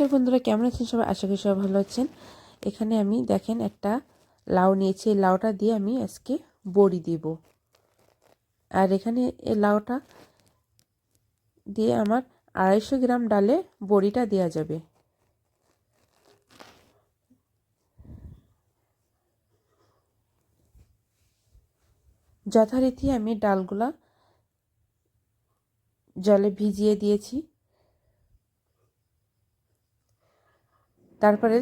নমস্কার বন্ধুরা, কেমন আছেন সবাই? আশা করি সবাই ভালো আছেন। এখানে আমি দেখেন একটা লাউ নিয়েছি। এই লাউটা দিয়ে আমি আজকে বড়ি দেব। আর এখানে এই লাউটা দিয়ে আমার 250 গ্রাম ডালে বড়িটা দেওয়া যাবে। যথারীতি আমি ডালগুলা জলে ভিজিয়ে দিয়েছি। তারপরে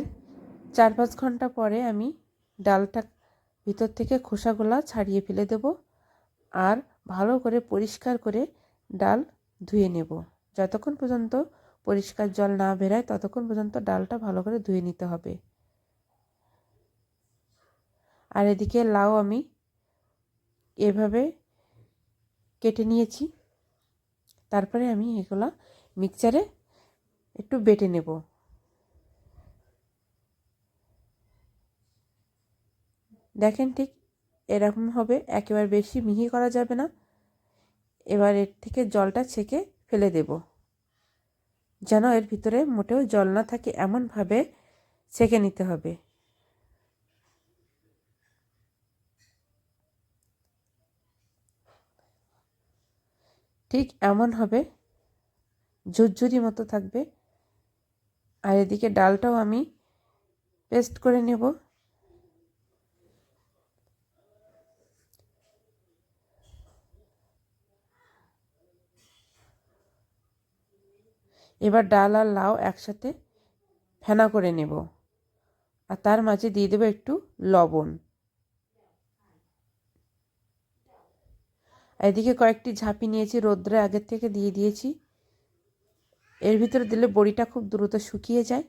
4-5 ঘন্টা পরে আমি ডালটা ভিতর থেকে খোসাগুলা ছাড়িয়ে ফেলে দেব আর ভালো করে পরিষ্কার করে ডাল ধুয়ে নেব। যতক্ষণ পর্যন্ত পরিষ্কার জল না বেরোয় ততক্ষণ পর্যন্ত ডালটা ভালো করে ধুয়ে নিতে হবে। আর এদিকে লাউ আমি এভাবে কেটে নিয়েছি। তারপরে আমি এগুলা মিক্সচারে একটু বেটে নেব। দেখেন ঠিক এরকম হবে, একেবারে বেশি মিহি করা যাবে না। এবার এর থেকে জলটা ছেঁকে ফেলে দেব, যেন এর ভিতরে মোটেও জল না থাকে এমনভাবে ছেঁকে নিতে হবে। ঠিক এমন হবে, ঝুরঝুরি মতো থাকবে। আর এদিকে ডালটাও আমি পেস্ট করে নেব। এবার ডাল আর লাউ একসাথে ফেনা করে নেব আর তার মাঝে দিয়ে দেবো একটু লবণ। এদিকে কয়েকটি ঝাঁপি নিয়েছি, রোদ্রে আগের থেকে দিয়ে দিয়েছি। এর ভিতরে দিলে বড়িটা খুব দ্রুত শুকিয়ে যায়।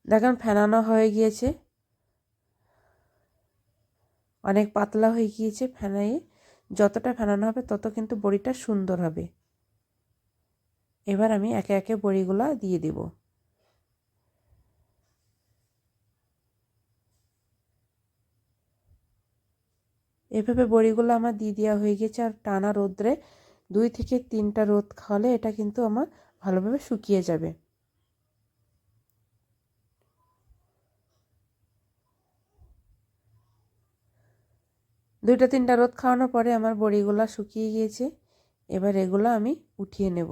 দেখেন ফেনানো হয়ে গিয়েছে, অনেক পাতলা হয়ে গিয়েছে। ফেনায়ে যতটা ফেনানো হবে তত কিন্তু বড়িটা সুন্দর হবে। এবার আমি একে একে বড়িগুলা দিয়ে দেব। এভাবে বড়িগুলো আমার দিয়ে দেওয়া হয়ে গেছে। আর টানা রোদ্রে 2 থেকে 3টা রোদ খাওয়ালে এটা কিন্তু আমার ভালোভাবে শুকিয়ে যাবে। দুইটা 3টা রোদ খাওয়ানোর পরে আমার বড়িগুলো শুকিয়ে গিয়েছে। এবার এগুলো আমি উঠিয়ে নেব।